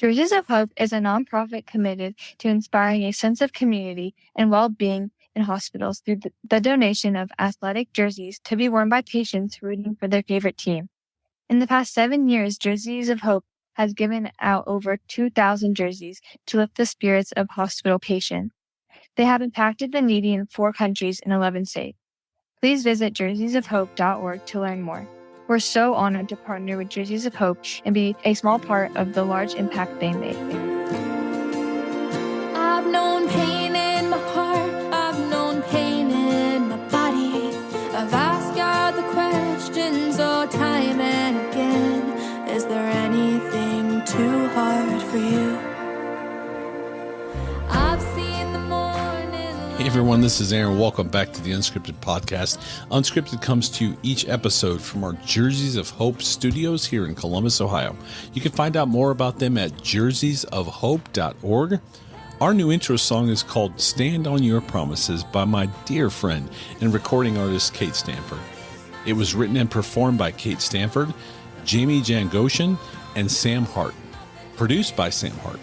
Jerseys of Hope is a nonprofit committed to inspiring a sense of community and well-being in hospitals through the donation of athletic jerseys to be worn by patients rooting for their favorite team. In the past 7 years, Jerseys of Hope has given out over 2,000 jerseys to lift the spirits of hospital patients. They have impacted the needy in 4 countries and 11 states. Please visit jerseysofhope.org to learn more. We're so honored to partner with Jerseys of Hope and be a small part of the large impact they make. I've known pain in my heart, I've known pain in my body. I've asked God the questions all time and again. Is there anything too hard for you? I've seen the morning. Hey everyone, this is Aaron. Welcome back to the Unscripted Podcast. Unscripted comes to you each episode from our Jerseys of Hope studios here in Columbus, Ohio. You can find out more about them at jerseysofhope.org. Our new intro song is called Stand on Your Promises by my dear friend and recording artist Kate Stanford. It was written and performed by Kate Stanford, Jamie Jangoshan, and Sam Hart. Produced by Sam Hart.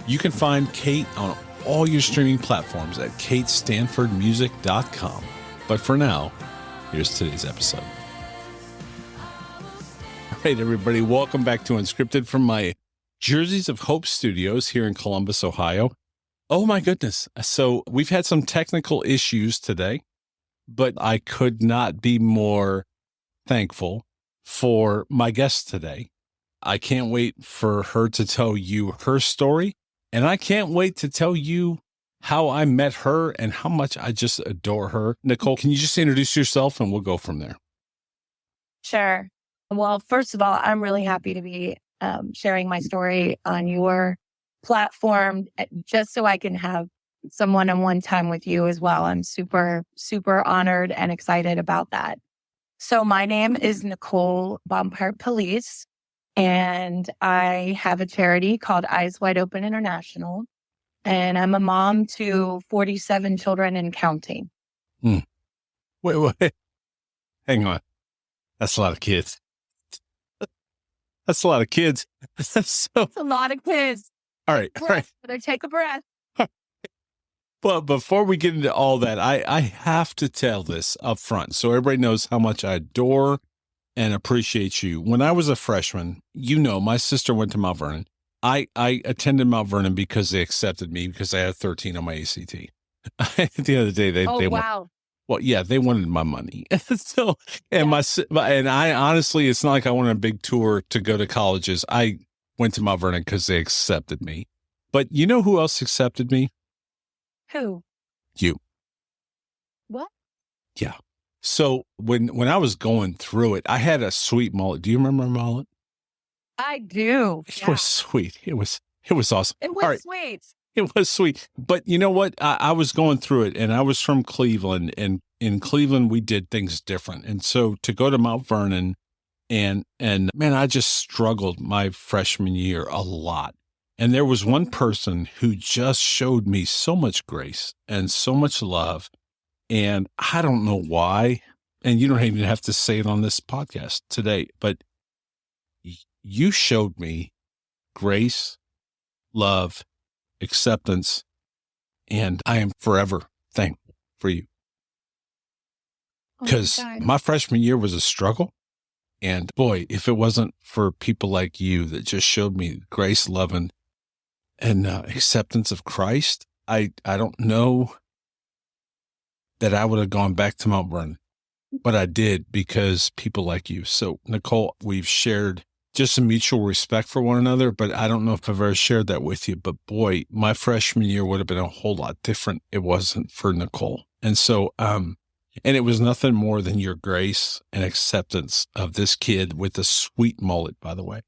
You can find Kate on all your streaming platforms at katestanfordmusic.com. But for now, here's today's episode. All right, everybody, welcome back to Unscripted from my Jerseys of Hope studios here in Columbus, Ohio. Oh my goodness. So we've had some technical issues today, but I could not be more thankful for my guest today. I can't wait for her to tell you her story. And I can't wait to tell you how I met her and how much I just adore her. Nicolle, can you just introduce yourself and we'll go from there? Sure. Well, first of all, I'm really happy to be sharing my story on your platform just so I can have some one-on-one time with you as well. I'm super, super honored and excited about that. So my name is Nicolle Police. And I have a charity called Eyes Wide Open International. And I'm a mom to 47 children and counting. Wait. Hang on. That's a lot of kids. That's a lot of kids. That's a lot of kids. All right. Better take a breath. But before we get into all that, I have to tell this up front so everybody knows how much I adore and appreciate you. When I was a freshman, my sister went to Mount Vernon. I attended Mount Vernon because they accepted me because I had 13 on my ACT. At the end of the day, they wow. They wanted my money. And I honestly, it's not like I wanted a big tour to go to colleges. I went to Mount Vernon because they accepted me. But you know who else accepted me? Who? You. What? Yeah. So when I was going through it, I had a sweet mullet. Do you remember my mullet? I do. It was sweet. It was awesome. It was sweet. It was sweet. But you know what? I was going through it and I was from Cleveland, and in Cleveland we did things different. And so to go to Mount Vernon and man, I just struggled my freshman year a lot. And there was one person who just showed me so much grace and so much love. And I don't know why, and you don't even have to say it on this podcast today, but you showed me grace, love, acceptance, and I am forever thankful for you. Because my freshman year was a struggle. And boy, if it wasn't for people like you that just showed me grace, love, and acceptance of Christ, I don't know that I would have gone back to Mount Vernon, but I did because people like you. So Nicolle, we've shared just a mutual respect for one another, but I don't know if I've ever shared that with you, but boy, my freshman year would have been a whole lot different. It wasn't for Nicolle. And so, and it was nothing more than your grace and acceptance of this kid with a sweet mullet, by the way.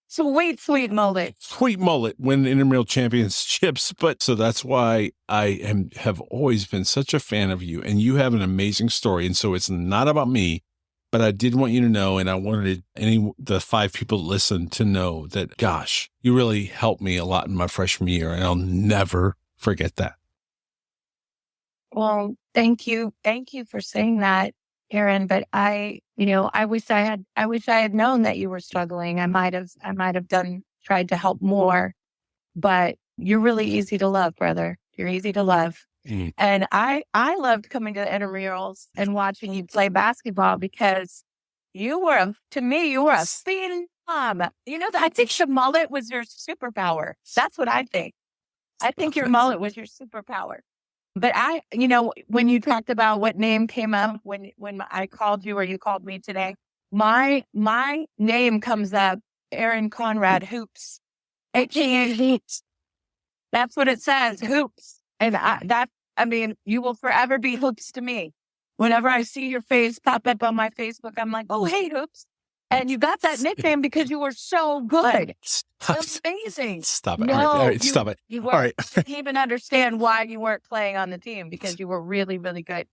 Sweet mullet. Sweet mullet, win intramural championships. But so that's why I have always been such a fan of you, and you have an amazing story. And so it's not about me, but I did want you to know, and I wanted the 5 people that listen to know that, gosh, you really helped me a lot in my freshman year, and I'll never forget that. Well, thank you. Thank you for saying that, Aaron. But I wish I had known that you were struggling. I might have done tried to help more, but you're really easy to love, brother. You're easy to love. Mm. And I loved coming to the intramurals and watching you play basketball because you were a phenom. I think your mullet was your superpower. That's what I think. I think your mullet was your superpower. But when you talked about what name came up when I called you or you called me today, my name comes up, Aaron Conrad Hoops, aka Hoops. That's what it says, Hoops. And you will forever be Hoops to me. Whenever I see your face pop up on my Facebook, I'm like, oh, hey, Hoops. And you got that nickname because you were so good. Amazing. Stop it. No, All right. Stop it. You All right. didn't even understand why you weren't playing on the team because you were really, really good.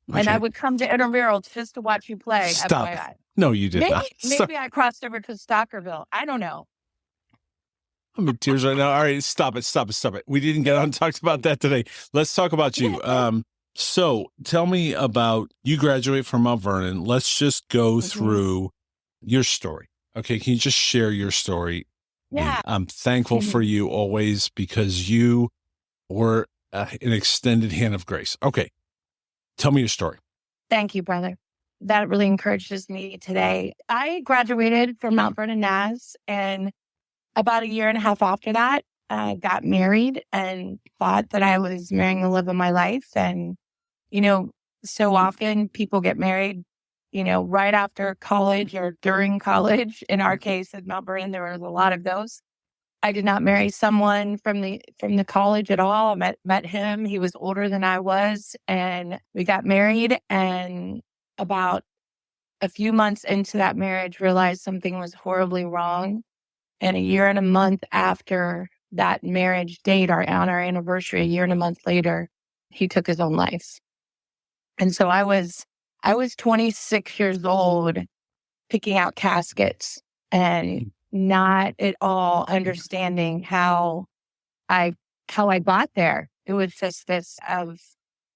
Okay. And I would come to intramurals just to watch you play. Stop. FYI. No, you did not. Maybe I crossed over to Stockerville. I don't know. I'm in tears right now. All right. Stop it. We didn't get on and talk about that today. Let's talk about you. So tell me about, you graduate from Mount Vernon. Let's just go through your story. Okay. Can you just share your story? Yeah. And I'm thankful for you always because you were an extended hand of grace. Okay. Tell me your story. Thank you, brother. That really encourages me today. I graduated from Mount Vernon Naz, and about a year and a half after that, I got married and thought that I was marrying the love of my life. And, so often people get married, right after college or during college. In our case at Mount Vernon, there was a lot of those. I did not marry someone from the college at all. I met him. He was older than I was, and we got married. And about a few months into that marriage, realized something was horribly wrong. And a year and a month after that marriage date, on our anniversary, a year and a month later, he took his own life. And so I was 26 years old, picking out caskets and not at all understanding how I got there. It was just this of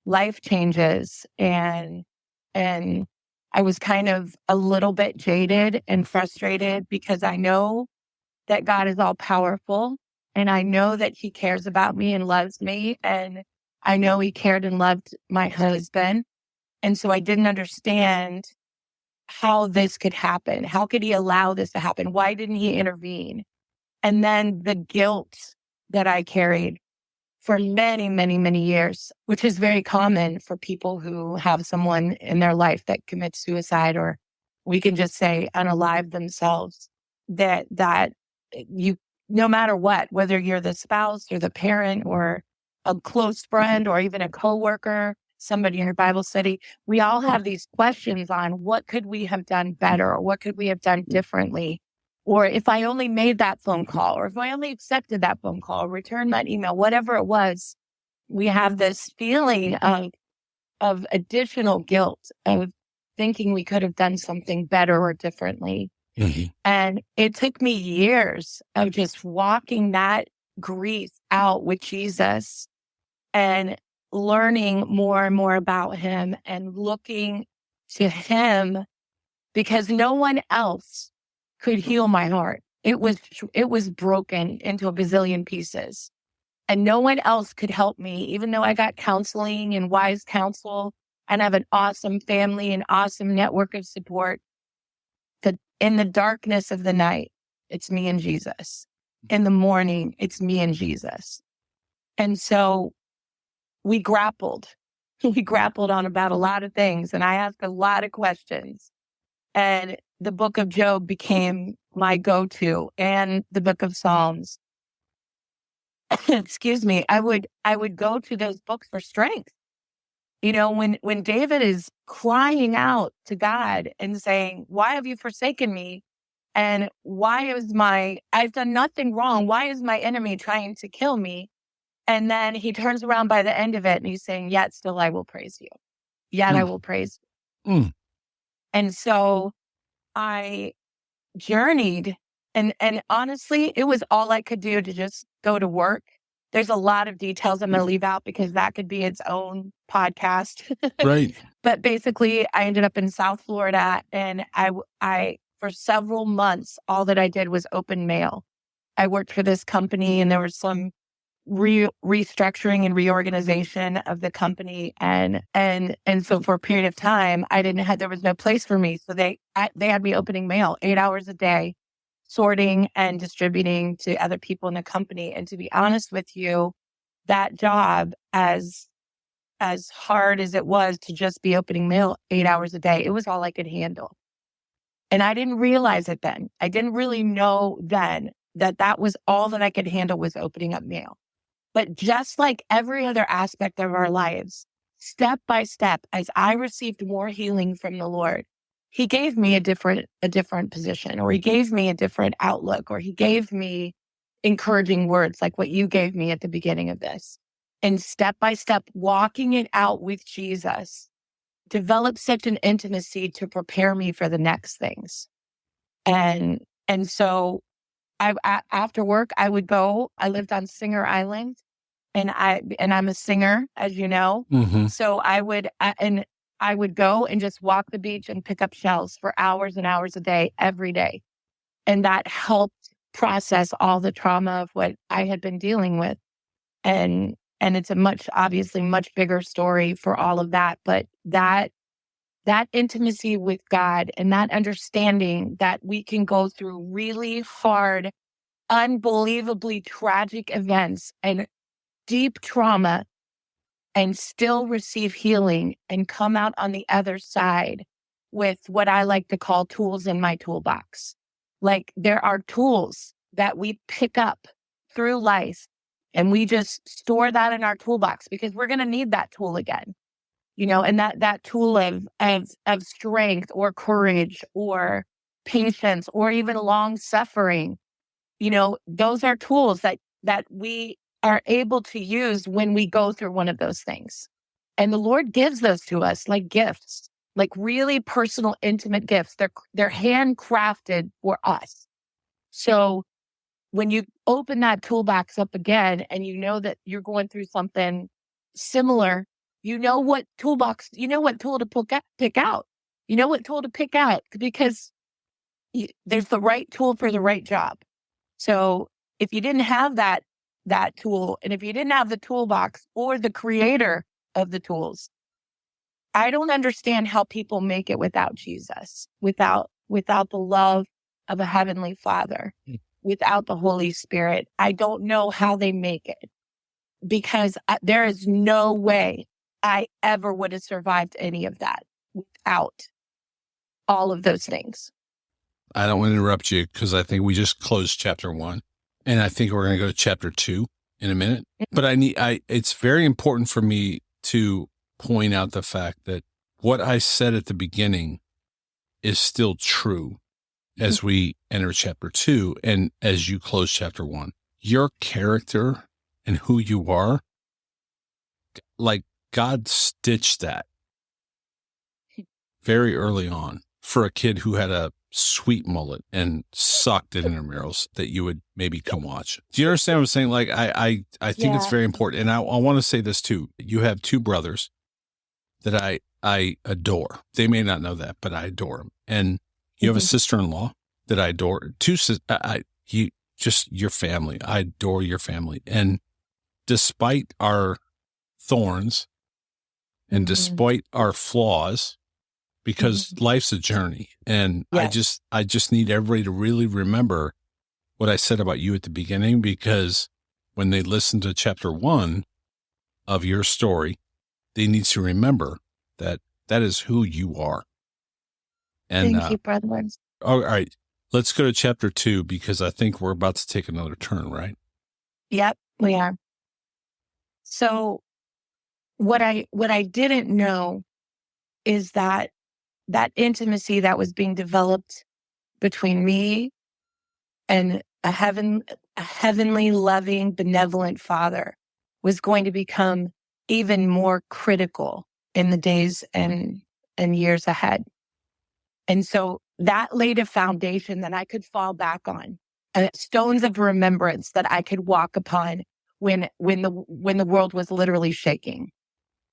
life changes, and I was kind of a little bit jaded and frustrated because I know that God is all powerful, and I know that he cares about me and loves me, and I know he cared and loved my husband. And so I didn't understand how this could happen. How could he allow this to happen? Why didn't he intervene? And then the guilt that I carried for many, many, many years, which is very common for people who have someone in their life that commits suicide, or we can just say unalive themselves, that you, no matter what, whether you're the spouse or the parent or a close friend or even a coworker, somebody in your Bible study, we all have these questions on what could we have done better, or what could we have done differently? Or if I only made that phone call, or if I only accepted that phone call, or returned that email, whatever it was, we have this feeling of additional guilt of thinking we could have done something better or differently. Mm-hmm. And it took me years of just walking that grief out with Jesus and learning more and more about him and looking to him, because no one else could heal my heart. It was broken into a bazillion pieces, and no one else could help me, even though I got counseling and wise counsel and I have an awesome family and awesome network of support. In the darkness of the night, it's me and Jesus. In the morning, it's me and Jesus. And so we grappled. We grappled on about a lot of things, and I asked a lot of questions. And the book of Job became my go-to, and the book of Psalms. Excuse me. I would go to those books for strength. When David is crying out to God and saying, why have you forsaken me? And I've done nothing wrong. Why is my enemy trying to kill me? And then he turns around by the end of it and he's saying, yet still I will praise you. Yet I will praise you. And so I journeyed, and honestly, it was all I could do to just go to work. There's a lot of details I'm going to leave out because that could be its own podcast. Right. But basically, I ended up in South Florida, and I for several months, all that I did was open mail. I worked for this company, and there was some restructuring and reorganization of the company. And so for a period of time, there was no place for me. So they had me opening mail 8 hours a day, sorting and distributing to other people in the company. And to be honest with you, that job, as hard as it was to just be opening mail 8 hours a day, it was all I could handle. And I didn't realize it then. I didn't really know then that was all that I could handle, was opening up mail. But just like every other aspect of our lives, step by step, as I received more healing from the Lord, he gave me a different position, or he gave me a different outlook, or he gave me encouraging words like what you gave me at the beginning of this. And step by step, walking it out with Jesus developed such an intimacy to prepare me for the next things. And so after work, I lived on Singer Island, and I'm a singer, as you know. Mm-hmm. So I would go and just walk the beach and pick up shells for hours and hours a day, every day. And that helped process all the trauma of what I had been dealing with. And it's obviously much bigger story for all of that. But that intimacy with God, and that understanding that we can go through really hard, unbelievably tragic events and deep trauma and still receive healing and come out on the other side with what I like to call tools in my toolbox. Like, there are tools that we pick up through life, and we just store that in our toolbox because we're going to need that tool again. And that tool of strength or courage or patience or even long suffering, those are tools that we are able to use when we go through one of those things. And the Lord gives those to us like gifts, like really personal, intimate gifts. They're handcrafted for us. So when you open that toolbox up again and you know that you're going through something similar, you know what tool to pick out. You know what tool to pick out because there's the right tool for the right job. So if you didn't have that tool, and if you didn't have the toolbox or the creator of the tools, I don't understand how people make it without Jesus, without the love of a heavenly Father, without the Holy Spirit. I don't know how they make it, because there is no way I ever would have survived any of that without all of those things. I don't want to interrupt you because I think we just closed chapter 1, and I think we're going to go to chapter 2 in a minute. But it's very important for me to point out the fact that what I said at the beginning is still true as we enter chapter 2 and as you close chapter 1. Your character and who you are, like, God stitched that very early on for a kid who had a sweet mullet and sucked at intramurals that you would maybe come watch. Do you understand what I'm saying? Like, I think it's very important. And I want to say this too. You have 2 brothers that I adore. They may not know that, but I adore them. And you have a sister-in-law that I adore. Your family. I adore your family. And despite our thorns and despite our flaws, because life's a journey. And yes. I just need everybody to really remember what I said about you at the beginning, because when they listen to chapter 1 of your story, they need to remember that is who you are. And thank you, brother. All right. Let's go to chapter 2, because I think we're about to take another turn, right? Yep, we are. So what I didn't know is that intimacy that was being developed between me and a heavenly, loving, benevolent Father was going to become even more critical in the days and years ahead. And so that laid a foundation that I could fall back on, stones of remembrance that I could walk upon when the world was literally shaking.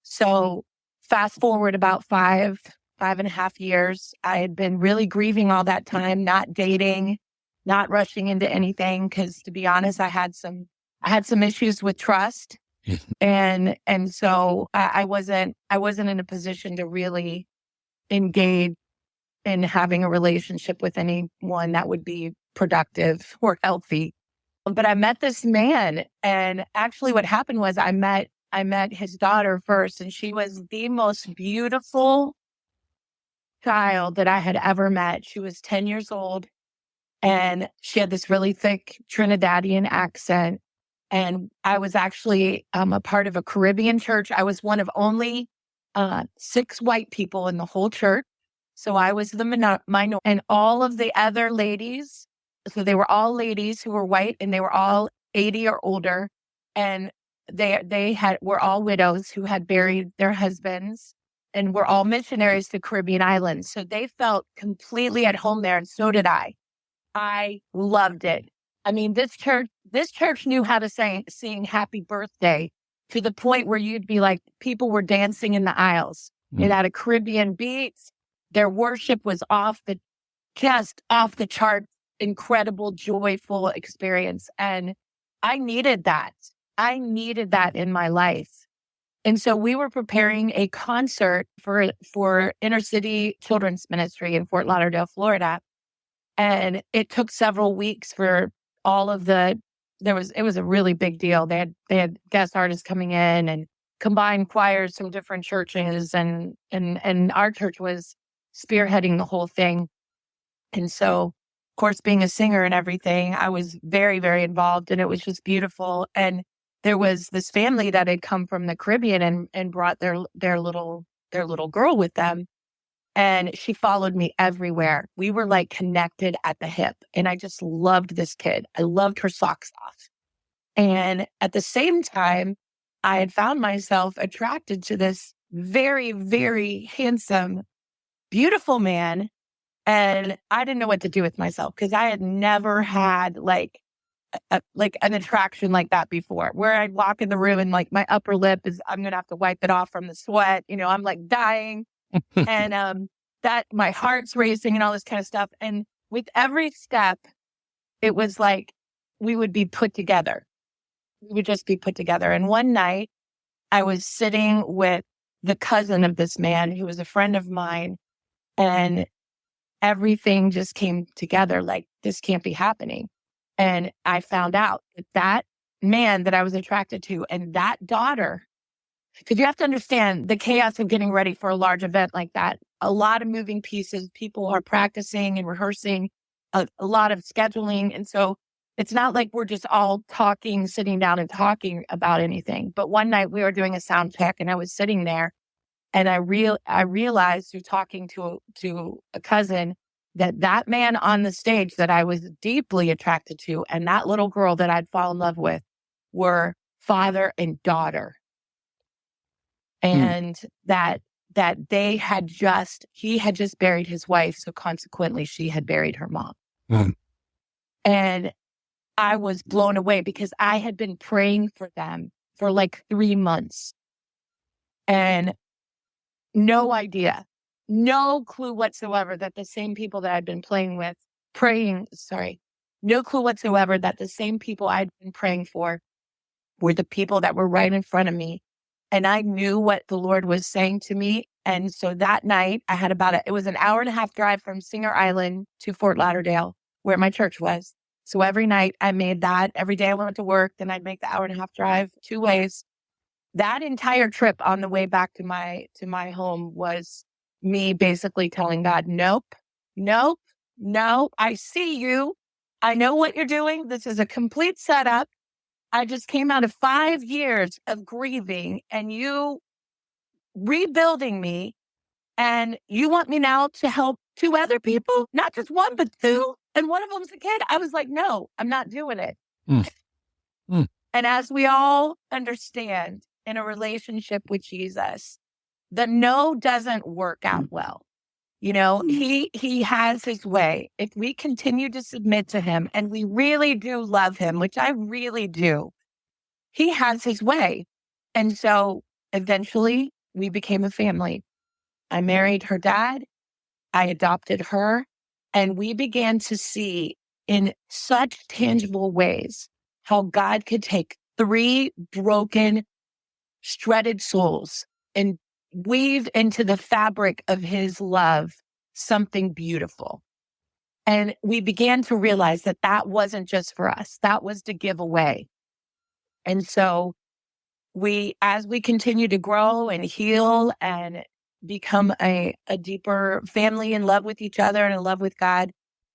So fast forward about 5.5 years, I had been really grieving all that time, not dating, not rushing into anything. Cause to be honest, I had some issues with trust. And so I wasn't in a position to really engage in having a relationship with anyone that would be productive or healthy. But I met this man, and actually what happened was I met his daughter first, and she was the most beautiful child that I had ever met. She was 10 years old, and she had this really thick Trinidadian accent. And I was actually a part of a Caribbean church. I was one of only 6 white people in the whole church. So I was the minority, and all of the other ladies, so they were all ladies who were white, and they were all 80 or older. And were all widows who had buried their husbands, and were all missionaries to Caribbean islands. So they felt completely at home there, and so did I. I loved it. I mean, this church knew how to sing happy birthday to the point where you'd be like, people were dancing in the aisles. It had a Caribbean beat. Their worship was off the chart, incredible, joyful experience. And I needed that. I needed that in my life. And so we were preparing a concert for Inner City Children's Ministry in Fort Lauderdale, Florida. And it took several weeks for all of it was a really big deal. They had guest artists coming in and combined choirs from different churches, and our church was spearheading the whole thing. And so, of course, being a singer and everything, I was very, very involved, and it was just beautiful. And there was this family that had come from the Caribbean and brought their little girl with them. And she followed me everywhere. We were like connected at the hip. And I just loved this kid. I loved her socks off. And at the same time, I had found myself attracted to this very, very handsome, beautiful man. And I didn't know what to do with myself, because I had never had like an attraction like that before, where I'd walk in the room and like my upper lip I'm going to have to wipe it off from the sweat. I'm like dying. And that my heart's racing and all this kind of stuff. And with every step, it was like we would be put together. We would just be put together. And one night I was sitting with the cousin of this man who was a friend of mine, and everything just came together like, this can't be happening. And I found out that man that I was attracted to and that daughter, because you have to understand the chaos of getting ready for a large event like that. A lot of moving pieces. People are practicing and rehearsing, a lot of scheduling. And so it's not like we're just all sitting down and talking about anything. But one night we were doing a sound check, and I was sitting there, and I realized through talking to a cousin that man on the stage that I was deeply attracted to, and that little girl that I'd fallen in love with, were father and daughter. And that he had just buried his wife. So consequently, she had buried her mom. And I was blown away, because I had been praying for them for like 3 months, and no clue whatsoever that the same people that I'd been no clue whatsoever that the same people I'd been praying for were the people that were right in front of me. And I knew what the Lord was saying to me. And so that night I had it was an hour and a half drive from Singer Island to Fort Lauderdale, where my church was. So every night I made that. Every day I went to work, then I'd make the hour and a half drive 2 ways. That entire trip on the way back to my home was me basically telling God, nope, I see you. I know what you're doing. This is a complete setup. I just came out of 5 years of grieving, and you rebuilding me, and you want me now to help 2 other people, not just one, but 2. And one of them's a kid. I was like, no, I'm not doing it. And as we all understand, in a relationship with Jesus, the no doesn't work out well. He has his way. If we continue to submit to him, and we really do love him, which I really do, he has his way. And so eventually we became a family. I married her dad. I adopted her, and we began to see in such tangible ways how God could take 3 broken, shredded souls and weave into the fabric of his love something beautiful. And we began to realize that that wasn't just for us, that was to give away. And so as we continue to grow and heal and become a deeper family in love with each other and in love with God,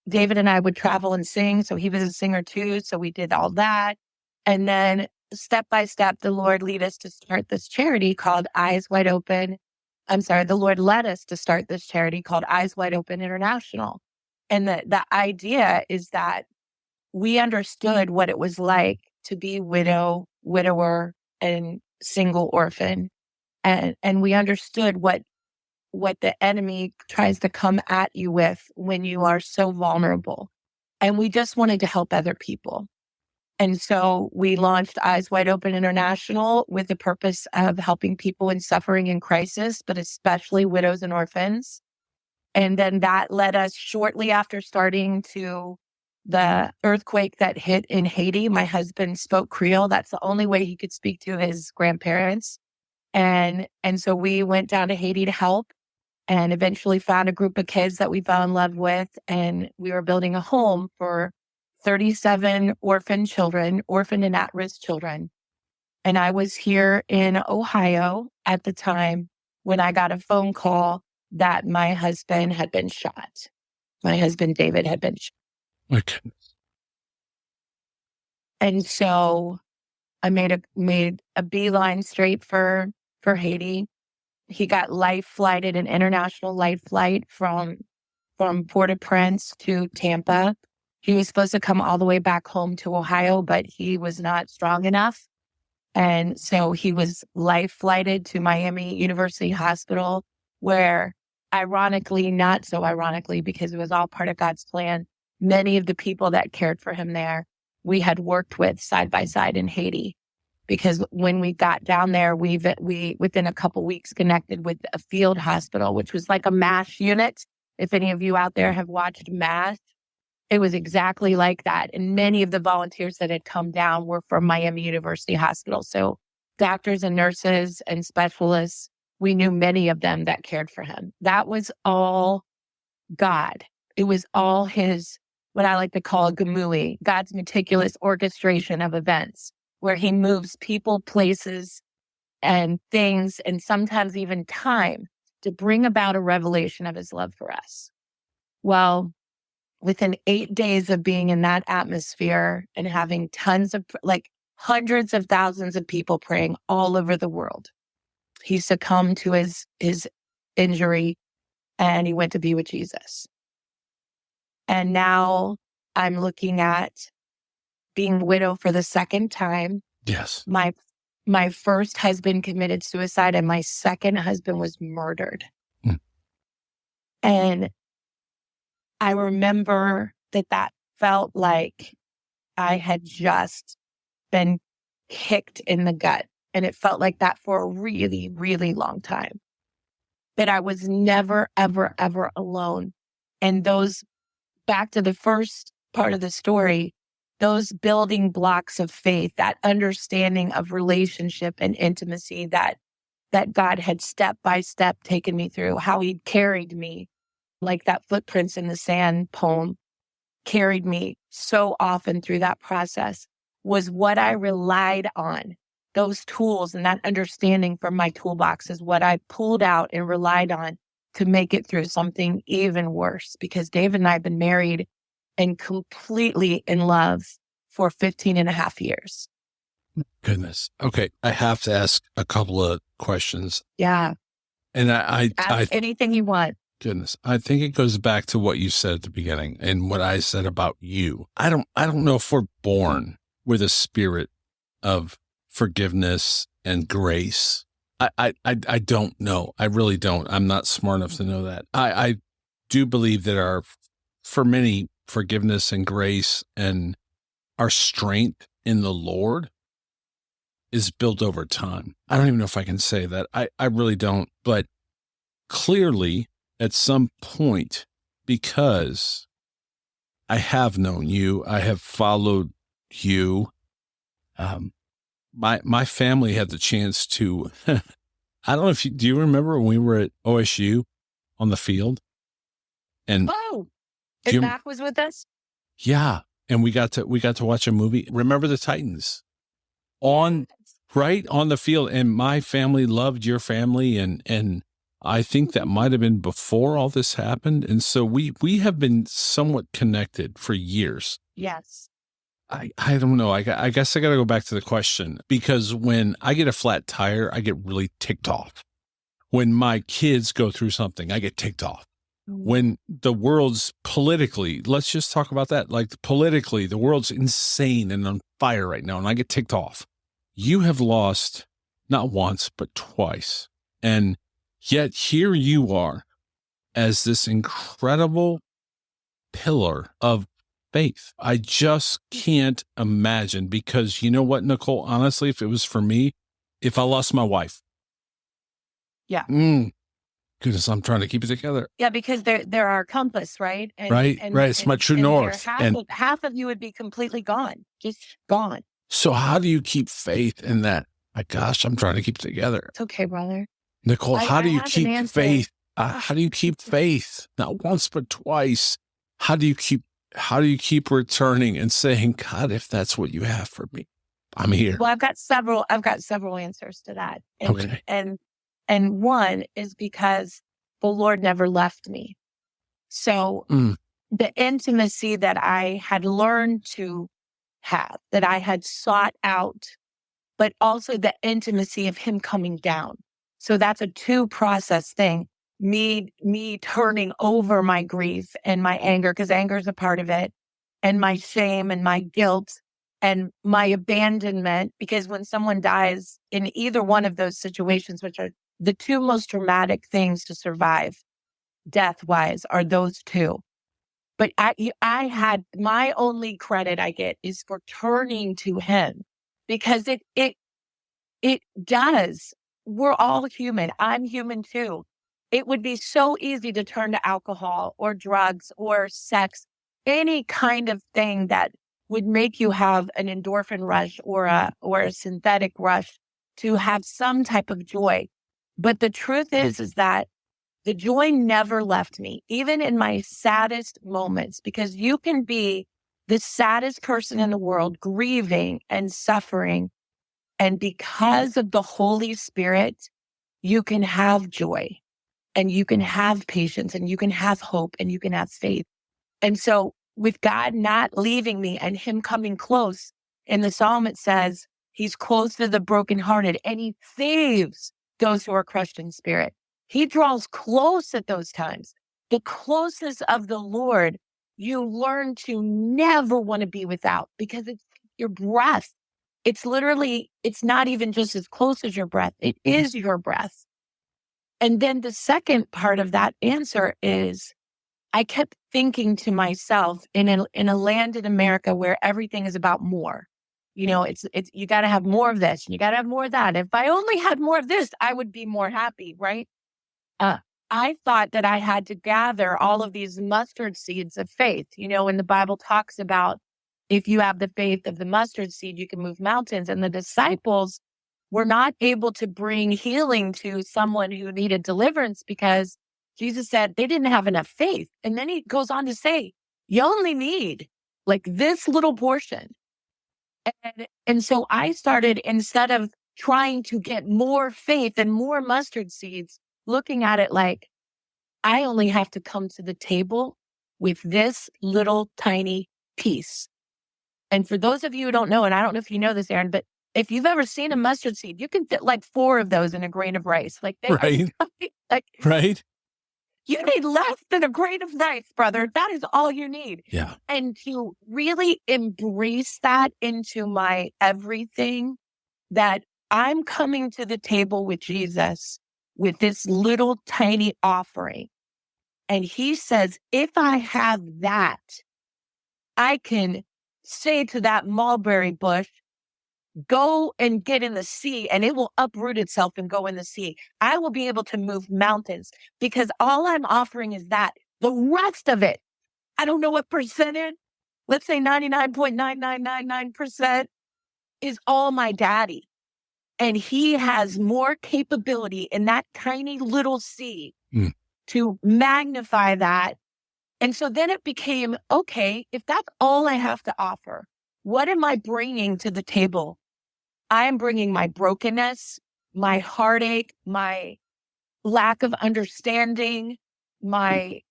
David and I would travel and sing. So he was a singer too. So we did all that. And then step by step, the Lord led us to start this charity called Eyes Wide Open. The Lord led us to start this charity called Eyes Wide Open International. And the idea is that we understood what it was like to be widower, and single orphan. And we understood what the enemy tries to come at you with when you are so vulnerable. And we just wanted to help other people. And so we launched Eyes Wide Open International with the purpose of helping people in suffering and crisis, but especially widows and orphans. And then that led us shortly after starting to the earthquake that hit in Haiti. My husband spoke Creole. That's the only way he could speak to his grandparents. And so we went down to Haiti to help and eventually found a group of kids that we fell in love with. And we were building a home for 37 orphan and at-risk children. And I was here in Ohio at the time when I got a phone call that my husband had been shot. My husband, David, had been shot. Okay. And so I made a beeline straight for Haiti. He got an international life flight from Port-au-Prince to Tampa. He was supposed to come all the way back home to Ohio, but he was not strong enough. And so he was life flighted to Miami University Hospital, where ironically, not so ironically, because it was all part of God's plan, many of the people that cared for him there, we had worked with side by side in Haiti. Because when we got down there, we within a couple weeks connected with a field hospital, which was like a MASH unit. If any of you out there have watched MASH, it was exactly like that. And many of the volunteers that had come down were from Miami University Hospital. So doctors and nurses and specialists, we knew many of them that cared for him. That was all God. It was all his, what I like to call a gemui, God's meticulous orchestration of events, where he moves people, places, and things, and sometimes even time to bring about a revelation of his love for us. Well, within 8 days of being in that atmosphere and having hundreds of thousands of people praying all over the world, he succumbed to his injury and he went to be with Jesus. And now I'm looking at being widow for the second time. Yes. My first husband committed suicide and my second husband was murdered. And I remember that felt like I had just been kicked in the gut. And it felt like that for a really, really long time. But I was never, ever, ever alone. And back to the first part of the story, those building blocks of faith, that understanding of relationship and intimacy that God had step by step taken me through, how he'd carried me, like that Footprints in the Sand poem carried me so often through that process, was what I relied on. Those tools and that understanding from my toolbox is what I pulled out and relied on to make it through something even worse. Because David and I have been married and completely in love for 15 and a half years. Goodness. Okay. I have to ask a couple of questions. Yeah. And Ask anything you want. Goodness. I think it goes back to what you said at the beginning and what I said about you. I don't know if we're born with a spirit of forgiveness and grace. I don't know. I really don't. I'm not smart enough to know that. I do believe that for many, forgiveness and grace and our strength in the Lord is built over time. I don't even know if I can say that. I really don't. But clearly, at some point, because I have known you. I have followed you. My family had the chance to, I don't know if do you remember when we were at OSU on the field? And Mac was with us? Yeah. And we got to watch a movie. Remember the Titans right on the field. And my family loved your family. And I think that might've been before all this happened. And so we have been somewhat connected for years. Yes. I don't know. I guess I got to go back to the question, because when I get a flat tire, I get really ticked off. When my kids go through something, I get ticked off. When the world's politically, let's just talk about that. Like politically, the world's insane and on fire right now, and I get ticked off. You have lost not once, but twice. And yet here you are as this incredible pillar of faith. I just can't imagine, because you know what, Nicolle, honestly, if it was for me, if I lost my wife. Yeah. Goodness, I'm trying to keep it together. Yeah, because they're our compass, right? And, right. It's my true north. Half of you would be completely gone, just gone. So how do you keep faith in that? My gosh, I'm trying to keep it together. It's okay, brother. Nicolle, how do you keep faith? How do you keep faith? Not once, but twice. How do you keep returning and saying, God, if that's what you have for me, I'm here? Well, I've got several answers to that. Okay. And one is because the Lord never left me. So the intimacy that I had learned to have, that I had sought out, but also the intimacy of him coming down. So that's a 2-process thing. Me turning over my grief and my anger, because anger is a part of it, and my shame and my guilt and my abandonment, because when someone dies in either one of those situations, which are the 2 most traumatic things to survive death-wise, are those 2. But I had, my only credit I get is for turning to him, because it does. We're all human. I'm human too. It would be so easy to turn to alcohol or drugs or sex, any kind of thing that would make you have an endorphin rush or a synthetic rush to have some type of joy. But the truth is that the joy never left me, even in my saddest moments, because you can be the saddest person in the world, grieving and suffering. And because of the Holy Spirit, you can have joy, and you can have patience, and you can have hope, and you can have faith. And so with God not leaving me and him coming close, in the Psalm it says, he's close to the brokenhearted, and he saves those who are crushed in spirit. He draws close at those times. The closeness of the Lord, you learn to never want to be without, because it's your breath. It's literally, it's not even just as close as your breath. It is your breath. And then the second part of that answer is, I kept thinking to myself, in a land in America where everything is about more. You know, it's you got to have more of this, and you got to have more of that. If I only had more of this, I would be more happy, right? I thought that I had to gather all of these mustard seeds of faith. You know, when the Bible talks about, if you have the faith of the mustard seed, you can move mountains. And the disciples were not able to bring healing to someone who needed deliverance, because Jesus said they didn't have enough faith. And then he goes on to say, you only need like this little portion. And so I started, instead of trying to get more faith and more mustard seeds, looking at it like, I only have to come to the table with this little tiny piece. And for those of you who don't know, and I don't know if you know this, Aaron, but if you've ever seen a mustard seed, you can fit like 4 of those in a grain of rice. Like, right. You need less than a grain of rice, brother. That is all you need. Yeah. And to really embrace that into my everything, that I'm coming to the table with Jesus with this little tiny offering. And he says, if I have that, I can say to that mulberry bush, go and get in the sea, and it will uproot itself and go in the sea. I will be able to move mountains, because all I'm offering is that. The rest of it, I don't know what percentage, let's say 99.9999% is all my daddy. And he has more capability in that tiny little seed to magnify that. And so then it became, okay, if that's all I have to offer, what am I bringing to the table? I am bringing my brokenness, my heartache, my lack of understanding, my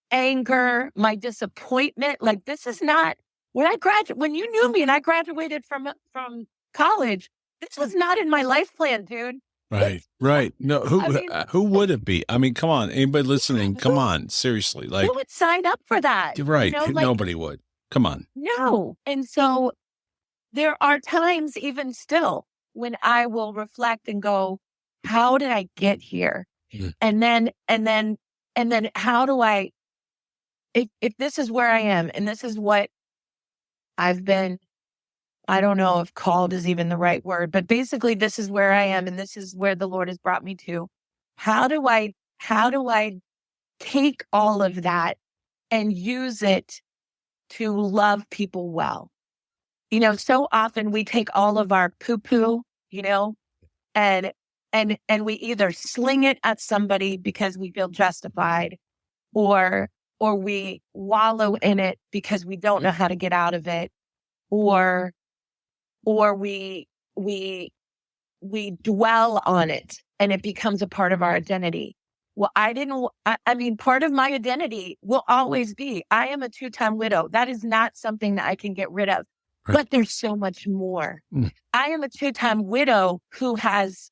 anger, my disappointment. Like, this is not when you knew me and I graduated from college, this was not in my life plan, dude. Right. No, who would it be? I mean, come on, anybody listening, come on, seriously. Like, who would sign up for that? Right. Nobody would. Come on. No. And so there are times even still when I will reflect and go, how did I get here? And then how do I, if this is where I am and this is what I've been, I don't know if called is even the right word, but basically this is where I am and this is where the Lord has brought me to. How do I take all of that and use it to love people well? So often we take all of our poo-poo, and we either sling it at somebody because we feel justified, or we wallow in it because we don't know how to get out of it, or we dwell on it and it becomes a part of our identity. Well, I mean, part of my identity will always be, I am a 2-time widow. That is not something that I can get rid of, but there's so much more. I am a 2-time widow who has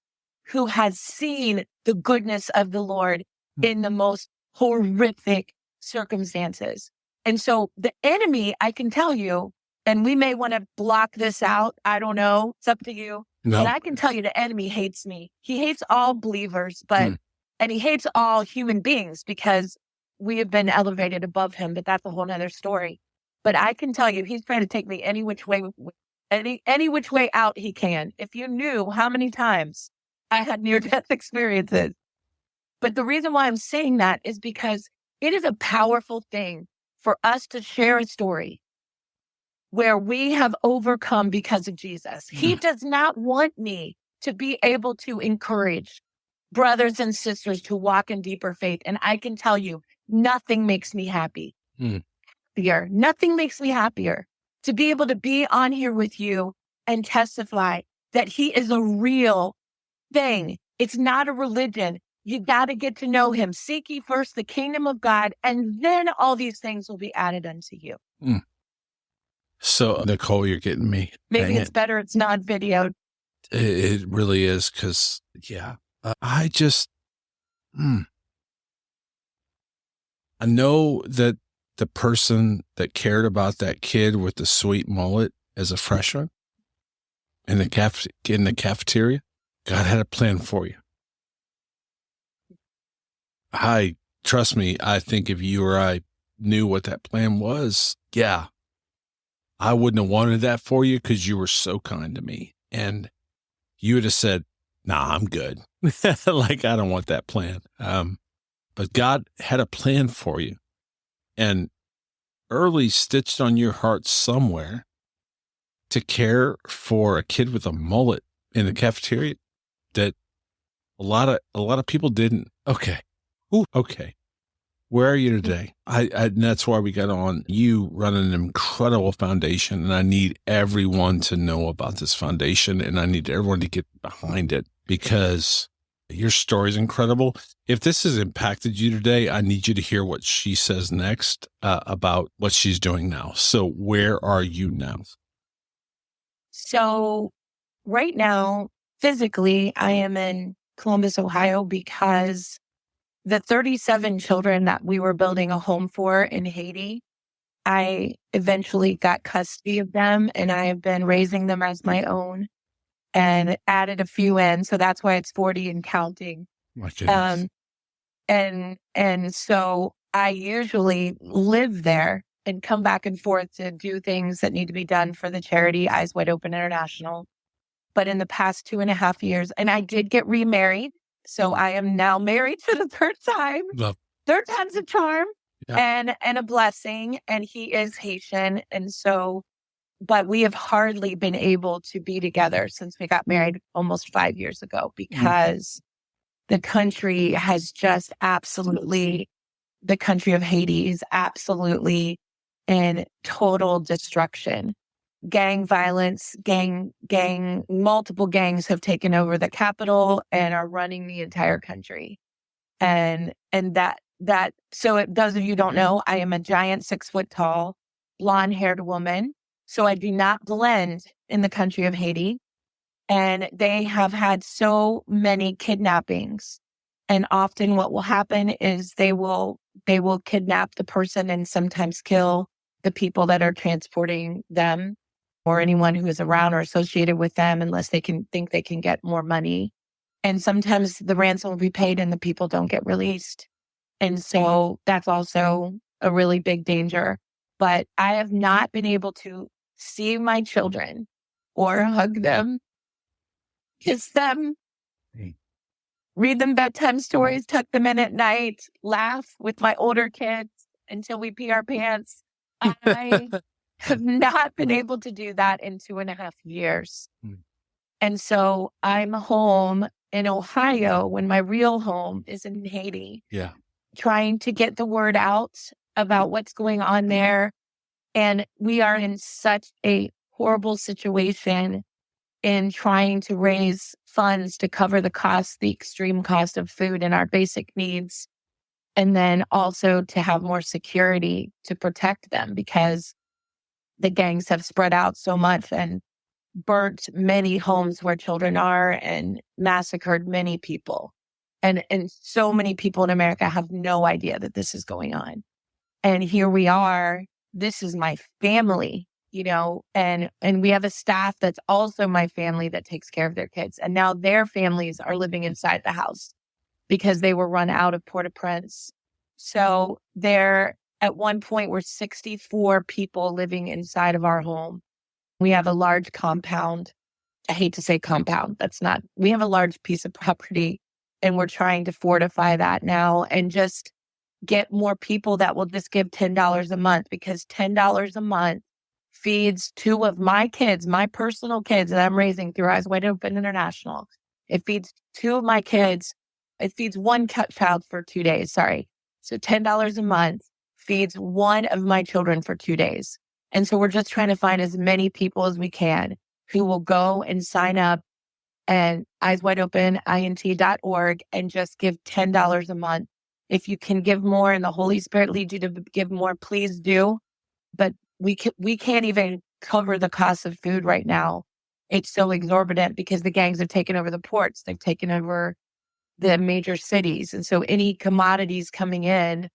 seen the goodness of the Lord in the most horrific circumstances. And so the enemy, I can tell you, and we may want to block this out. I don't know. It's up to you. No. But I can tell you the enemy hates me. He hates all believers, and he hates all human beings because we have been elevated above him, but that's a whole nother story. But I can tell you, he's trying to take me any which way out he can. If you knew how many times I had near-death experiences. But the reason why I'm saying that is because it is a powerful thing for us to share a story where we have overcome because of Jesus. He does not want me to be able to encourage brothers and sisters to walk in deeper faith. And I can tell you, nothing makes me happy. Nothing makes me happier to be able to be on here with you and testify that he is a real thing. It's not a religion. You got to get to know him. Seek ye first the kingdom of God, and then all these things will be added unto you. So, Nicolle, you're getting me. Maybe it's better it's not videoed. It really is, because, I just, I know that the person that cared about that kid with the sweet mullet as a freshman in the cafeteria, God had a plan for you. Trust me, I think if you or I knew what that plan was, I wouldn't have wanted that for you because you were so kind to me. And you would have said, nah, I'm good. Like, I don't want that plan. But God had a plan for you. And early stitched on your heart somewhere to care for a kid with a mullet in the cafeteria that a lot of people didn't. Okay. Okay. Where are you today? And that's why we got on. You run an incredible foundation, and I need everyone to know about this foundation, and I need everyone to get behind it because your story is incredible. If this has impacted you today, I need you to hear what she says next about what she's doing now. So where are you now? So right now, physically, I am in Columbus, Ohio, because the 37 children that we were building a home for in Haiti, I eventually got custody of them, and I have been raising them as my own and added a few in. So that's why it's 40 and counting. And so I usually live there and come back and forth to do things that need to be done for the charity Eyes Wide Open International. But in the past 2.5 years, and I did get remarried. So I am now married for the third time. Love. Third time's a charm. and a blessing. And he is Haitian. And so, but we have hardly been able to be together since we got married almost 5 years ago because the country has just absolutely, the country of Haiti is absolutely in total destruction. Gang violence, multiple gangs have taken over the capital and are running the entire country. And so those of you who don't know, I am a giant 6 foot tall, blonde haired woman. So I do not blend in the country of Haiti. And they have had so many kidnappings. And often what will happen is they will kidnap the person and sometimes kill the people that are transporting them or anyone who is around or associated with them unless they can think they can get more money. And sometimes the ransom will be paid and the people don't get released. And so that's also a really big danger. But I have not been able to see my children or hug them, kiss them, read them bedtime stories, tuck them in at night, laugh with my older kids until we pee our pants. I have not been able to do that in 2.5 years. And so I'm home in Ohio when my real home is in Haiti. Yeah. Trying to get the word out about what's going on there. And we are in such a horrible situation in trying to raise funds to cover the extreme cost of food and our basic needs. And then also to have more security to protect them because the gangs have spread out so much and burnt many homes where children are and massacred many people. And so many people in America have no idea that this is going on. And here we are. This is my family, and we have a staff that's also my family that takes care of their kids. And now their families are living inside the house because they were run out of Port-au-Prince. So there, at one point, were 64 people living inside of our home. We have a large compound. I hate to say compound. We have a large piece of property. And we're trying to fortify that now and just get more people that will just give $10 a month because $10 a month feeds 2 of my kids, my personal kids that I'm raising through Eyes Wide Open International. It feeds 2 of my kids. It feeds 1 child for 2 days. Sorry. So $10 a month feeds 1 of my children for 2 days. And so we're just trying to find as many people as we can who will go and sign up and eyeswideopenint.org and just give $10 a month. If you can give more and the Holy Spirit leads you to give more, please do. But we can't even cover the cost of food right now. It's so exorbitant because the gangs have taken over the ports. They've taken over the major cities. And so any commodities coming in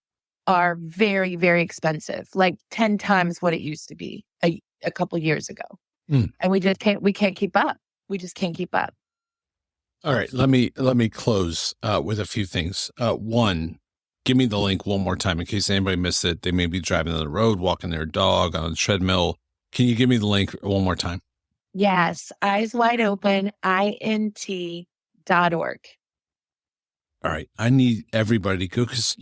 are very, very expensive, like 10 times what it used to be a couple years ago. And we can't keep up. We just can't keep up. All right, let me close with a few things. One, give me the link one more time in case anybody missed it. They may be driving on the road, walking their dog on a treadmill. Can you give me the link one more time? Yes, Eyes Wide Open INT.org. All right, I need everybody to go because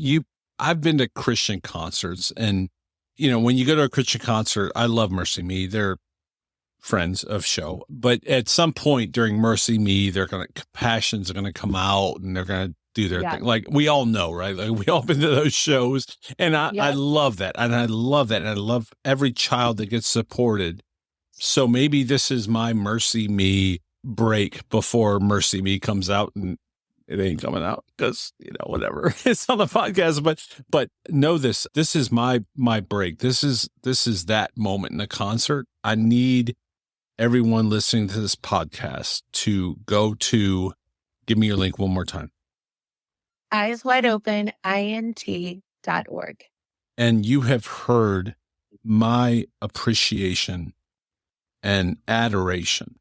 I've been to Christian concerts, and when you go to a Christian concert, I love Mercy Me. They're friends of show, but at some point during Mercy Me, Compassions are gonna come out and they're gonna do their thing. Like we all know, right? Like we all been to those shows, and I love that, and I love that, and I love every child that gets supported. So maybe this is my Mercy Me break before Mercy Me comes out, and it ain't coming out because whatever it's on the podcast. But know this is my break. This is that moment in the concert. I need everyone listening to this podcast to go to, give me your link one more time. Eyes Wide Open INT.org. And you have heard my appreciation and adoration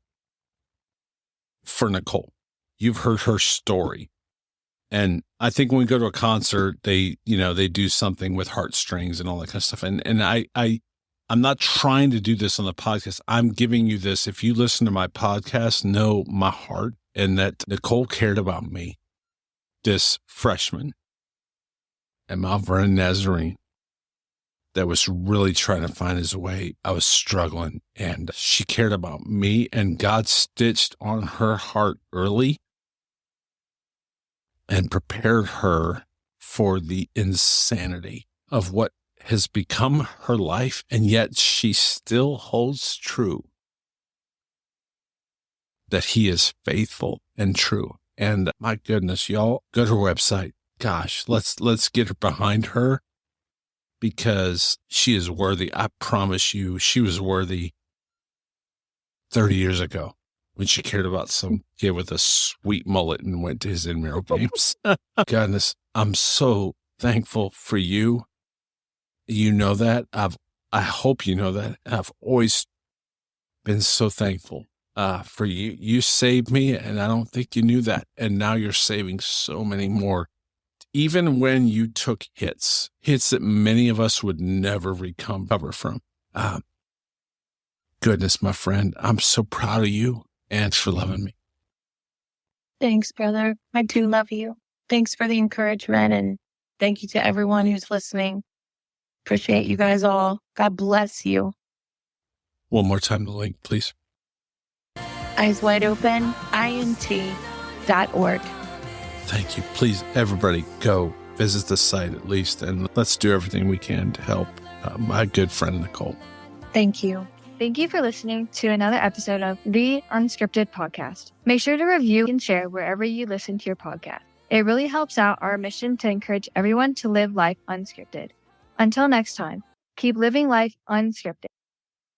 for Nicolle. You've heard her story. And I think when we go to a concert, they do something with heartstrings and all that kind of stuff. And I'm not trying to do this on the podcast. I'm giving you this. If you listen to my podcast, know my heart and that Nicolle cared about me, this freshman at Mount Vernon Nazarene that was really trying to find his way. I was struggling, and she cared about me, and God stitched on her heart early and prepared her for the insanity of what has become her life, and yet she still holds true that he is faithful and true. And my goodness, y'all, go to her website. Gosh, let's get her behind her, because she is worthy. I promise you, she was worthy 30 years ago when she cared about some kid with a sweet mullet and went to his intramural games. Goodness, I'm so thankful for you. You know that. I hope you know that. I've always been so thankful for you. You saved me, and I don't think you knew that. And now you're saving so many more. Even when you took hits that many of us would never recover from. Goodness, my friend, I'm so proud of you and for loving me. Thanks, brother. I do love you. Thanks for the encouragement, and thank you to everyone who's listening. Appreciate you guys all. God bless you. One more time, the link, please. Eyes Wide Open, INT.org. Thank you. Please, everybody, go visit the site at least, and let's do everything we can to help my good friend, Nicolle. Thank you. Thank you for listening to another episode of The Unscripted Podcast. Make sure to review and share wherever you listen to your podcast. It really helps out our mission to encourage everyone to live life unscripted. Until next time, keep living life unscripted.